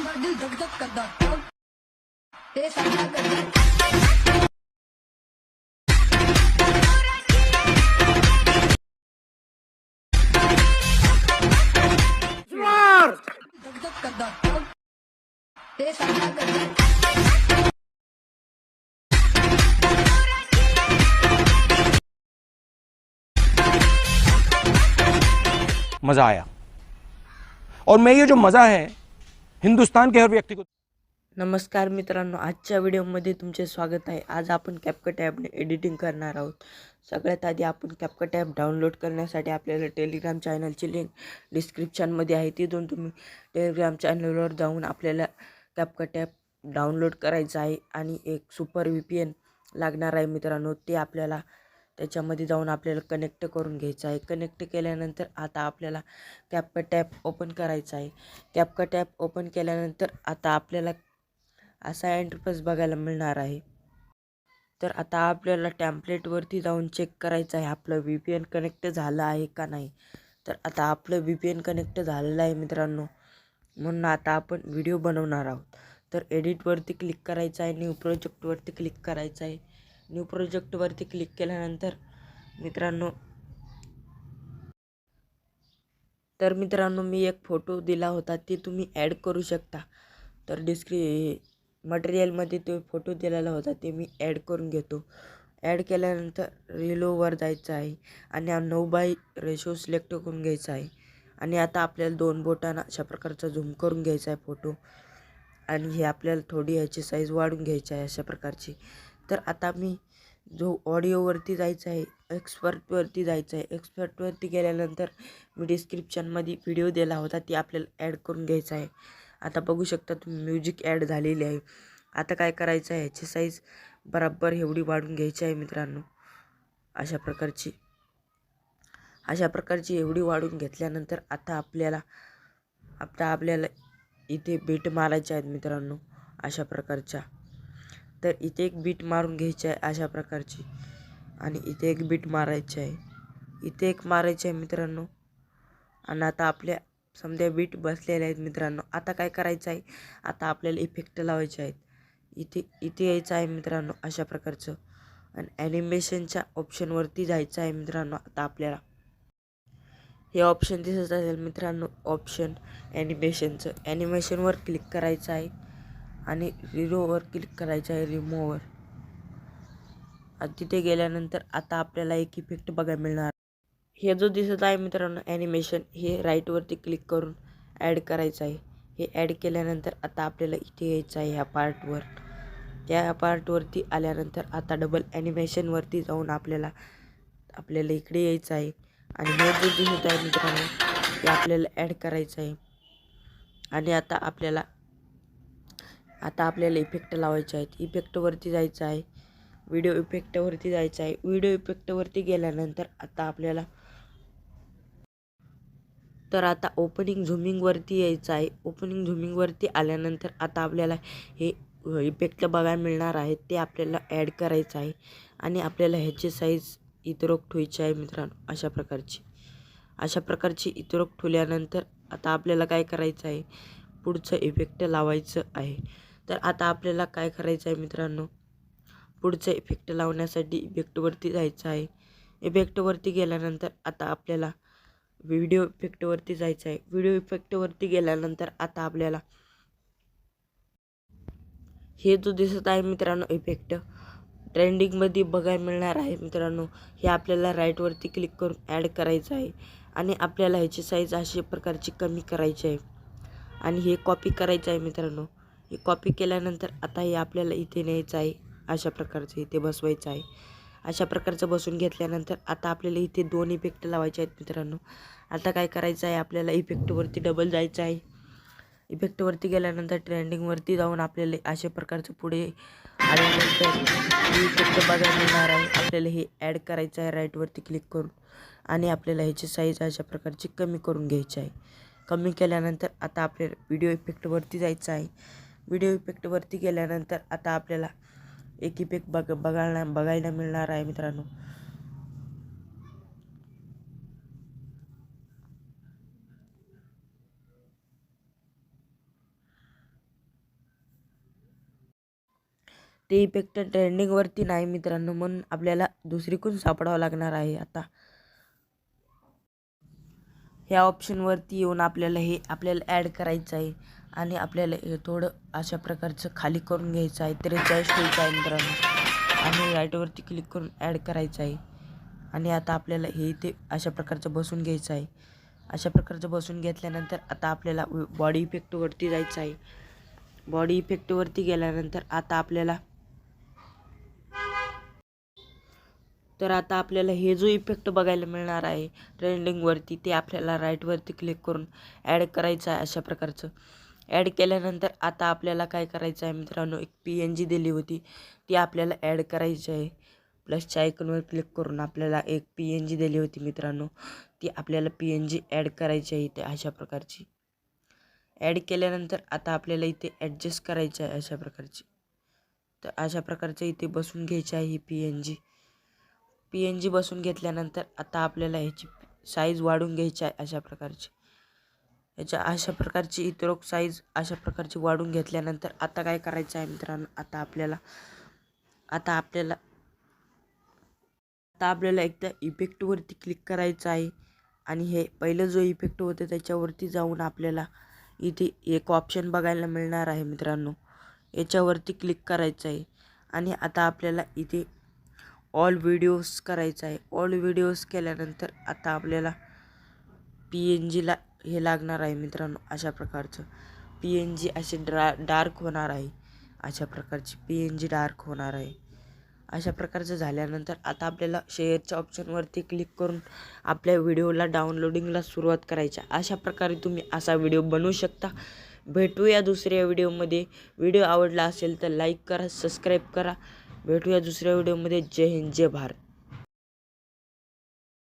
सांगा दिल धक धक करदा ठोक ते सांगा करदा धक धक करदा ठोक ते सांगा करदा मज़ा आया। और मैं ये जो मज़ा है हिंदुस्तान के हर व्यक्ति को। नमस्कार मित्रांनो, आजच्या व्हिडिओमध्ये तुमचे स्वागत आहे। आज आपण कॅपकट ॲपने एडिटिंग करणार आहोत। सगळ्यात आधी आपण कॅपकट ॲप डाउनलोड करण्यासाठी आपल्याला टेलिग्राम चॅनलची लिंक डिस्क्रिप्शनमध्ये आहे, तिथून तुम्ही टेलिग्राम चॅनलवर जाऊन आपल्याला कॅपकट ॲप डाउनलोड करायचं आहे आणि एक सुपर VPN लागणार आहे मित्रांनो, ते आपल्याला त्याच्यामध्ये जाऊन आपल्याला कनेक्ट करून घ्यायचं आहे। कनेक्ट केल्यानंतर आता आपल्याला कॅपकट ॲप ओपन करायचं आहे। कॅपकट ॲप ओपन केल्यानंतर आता आपल्याला असा इंटरफेस बघायला मिळणार आहे। तर आता आपल्याला टेम्पलेटवरती जाऊन चेक करायचं आहे आपलं VPN कनेक्ट झालं आहे का नाही। तर आता आपलं VPN कनेक्ट झालेलं आहे मित्रांनो, म्हणून आता आपण व्हिडिओ बनवणार आहोत। तर एडिटवरती क्लिक करायचं आहे, न्यू प्रोजेक्टवरती क्लिक करायचं आहे। न्यू प्रोजेक्टवरती क्लिक केल्यानंतर मित्रांनो मी एक फोटो दिला होता, ते तुम्ही ॲड करू शकता। तर मटेरियलमध्ये तो फोटो दिलेला होता, ते मी ॲड करून घेतो। ॲड केल्यानंतर रिलोवर जायचं आहे आणि 9:2 रेशो सिलेक्ट करून घ्यायचा आहे। आणि आता आपल्याला 2 बोटांना अशा प्रकारचा झूम करून घ्यायचा आहे फोटो, आणि हे आपल्याला थोडी ह्याची साईज वाढून घ्यायची आहे अशा प्रकारची। तर आता मी जो ऑडिओवरती जायचं आहे, एक्सपर्टवरती जायचं आहे। एक्सपर्टवरती गेल्यानंतर मी डिस्क्रिप्शनमध्ये व्हिडिओ दिला होता, ती आपल्याला ॲड करून घ्यायचा आहे। आता बघू शकता तुम्ही म्युझिक ॲड झालेली आहे। आता काय करायचं आहे, ह्याची साईज बराबर एवढी वाढून घ्यायची आहे मित्रांनो, अशा प्रकारची एवढी वाढून घेतल्यानंतर आता आपल्याला इथे बीट मारायचे आहेत मित्रांनो, अशा प्रकारच्या। तर इथे एक बीट मारून घ्यायची आहे अशा प्रकारची, आणि इथे एक बीट मारायची आहे, इथे एक मारायची आहे मित्रांनो। आणि आता आपल्या समजा बीट बसलेले आहेत मित्रांनो। आता काय करायचं आहे, आता आपल्याला इफेक्ट लावायचे आहेत। इथे यायचं आहे मित्रांनो अशा प्रकारचं, आणि ॲनिमेशनच्या ऑप्शनवरती जायचं आहे मित्रांनो। आता आपल्याला हे ऑप्शन दिसत असेल मित्रांनो, ऑप्शन ॲनिमेशनचं, ॲनिमेशनवर क्लिक करायचं आहे आणि रिमूव्हवर क्लिक करायचं आहे, रिमूव्हवर। तिथे गेल्यानंतर आता आपल्याला एक इफेक्ट बघायला मिळणार। हे जो दिसत आहे मित्रांनो ॲनिमेशन, हे राईटवरती क्लिक करून ॲड करायचं आहे। हे ॲड केल्यानंतर आता आपल्याला इथे यायचं आहे ह्या पार्टवर। त्या पार्टवरती आल्यानंतर आता डबल ॲनिमेशनवरती जाऊन आपल्याला इकडे यायचं आहे, आणि हे जो दिसत आहे मित्रांनो, हे आपल्याला ॲड करायचं आहे। आणि आता आपल्याला इफेक्ट लावायचे आहेत। इफेक्टवरती जायचं आहे, व्हिडिओ इफेक्टवरती जायचं आहे। व्हिडिओ इफेक्टवरती गेल्यानंतर आता ओपनिंग झुमिंगवरती यायचं आहे। ओपनिंग झुमिंगवरती आल्यानंतर आता आपल्याला हे इफेक्ट बघायला मिळणार आहेत, ते आपल्याला ॲड करायचं आहे। आणि आपल्याला ह्याची साईज इतरोक ठेवायची आहे मित्रांनो, अशा प्रकारची इतरोक ठेवल्यानंतर आता आपल्याला काय करायचं आहे, पुढचं इफेक्ट लावायचं आहे। तर आता आपल्याला काय करायचं आहे मित्रांनो, पुढचं इफेक्ट लावण्यासाठी इफेक्टवरती जायचं आहे। इफेक्टवरती गेल्यानंतर आता आपल्याला व्हिडिओ इफेक्टवरती जायचं आहे। व्हिडिओ इफेक्टवरती गेल्यानंतर आता आपल्याला हे जो दिसत आहे मित्रांनो इफेक्ट, ट्रेंडिंगमध्ये बघायला मिळणार आहे मित्रांनो। हे आपल्याला राईटवरती क्लिक करून ॲड करायचं आहे, आणि आपल्याला ह्याची साईज अशा प्रकारची कमी करायची आहे, आणि हे कॉपी करायचं आहे मित्रांनो। हे कॉपी केल्यानंतर आता हे आपल्याला इथे न्यायचं आहे, अशा प्रकारचं इथे बसवायचं आहे। अशा प्रकारचं बसून घेतल्यानंतर आता आपल्याला इथे 2 इफेक्ट लावायचे आहेत मित्रांनो। आता काय करायचं आहे, आपल्याला इफेक्टवरती डबल जायचं आहे। इफेक्टवरती गेल्यानंतर ट्रेंडिंगवरती जाऊन आपल्याला अशा प्रकारचं पुढे आल्यानंतर इफेक्ट बघायला मिळणार आहे। आपल्याला हे ॲड करायचं आहे राईटवरती क्लिक करून, आणि आपल्याला ह्याची साईज अशा प्रकारची कमी करून घ्यायची आहे। कमी केल्यानंतर आता आपल्याला व्हिडिओ इफेक्टवरती जायचं आहे। व्हिडिओ इफेक्टवरती गेल्यानंतर आता आपल्याला एक इफेक्ट बघायला मिळणार आहे मित्रांनो। ते इफेक्ट ट्रेंडिंगवरती नाही मित्रांनो, म्हणून आपल्याला दुसरीकडून सापडावं लागणार आहे. आता ह्या ऑप्शनवरती येऊन आपल्याला ॲड करायचं आहे आणि आपल्याला हे थोडं अशा प्रकारचं खाली करून घ्यायचं आहे. 43 ठेवायचं आहे मित्रांनो आणि राईटवरती क्लिक करून ॲड करायचं आहे. आणि आता आपल्याला हे इथे अशा प्रकारचं बसून घ्यायचं आहे. अशा प्रकारचं बसून घेतल्यानंतर आता आपल्याला बॉडी इफेक्टवरती जायचं आहे. बॉडी इफेक्टवरती गेल्यानंतर आता आपल्याला हे जो इफेक्ट बघायला मिळणार आहे ट्रेंडिंगवरती, ते आपल्याला राईटवरती क्लिक करून ॲड करायचं आहे. अशा प्रकारचं ॲड केल्यानंतर आता आपल्याला काय करायचं आहे मित्रांनो, एक PNG दिली होती ती आपल्याला ॲड करायची आहे. प्लसच्या आयकॉनवर क्लिक करून आपल्याला एक PNG दिली होती मित्रांनो, ती आपल्याला PNG ॲड करायची आहे इथे अशा प्रकारची. ॲड केल्यानंतर आता आपल्याला इथे ॲडजस्ट करायचं आहे अशा प्रकारची. तर अशा प्रकारचं इथे बसून घ्यायची आहे ही PNG बसून घेतल्यानंतर आता आपल्याला ह्याची साईज वाढून घ्यायची आहे अशा प्रकारची. अशा प्रकारची इतर साईज अशा प्रकारची वाढून घेतल्यानंतर आता काय करायचं आहे मित्रांनो, आता आपल्याला एकदा इफेक्टवरती क्लिक करायचं आहे आणि हे पहिलं जो इफेक्ट होतं त्याच्यावरती जाऊन आपल्याला इथे एक ऑप्शन बघायला मिळणार आहे मित्रांनो, याच्यावरती क्लिक करायचं आहे. आणि आता आपल्याला इथे ऑल व्हिडिओज करायचं आहे. ऑल व्हिडिओज केल्यानंतर आता आपल्याला PNGला हे लागणार आहे मित्रांनो, अशा प्रकारचं PNG असे डार्क होणार आहे. अशा प्रकारची PNG डार्क होणार आहे. अशा प्रकारचं झाल्यानंतर आता आपल्याला शेअरच्या ऑप्शनवरती क्लिक करून आपल्या व्हिडिओला डाउनलोडिंगला सुरुवात करायची. अशा प्रकारे तुम्ही असा व्हिडिओ बनवू शकता. भेटूया दुसऱ्या व्हिडिओमध्ये. व्हिडिओ आवडला असेल तर लाईक करा, सबस्क्राईब करा. भेटूया दुसऱ्या व्हिडिओमध्ये. जय हिंद, जय भारत.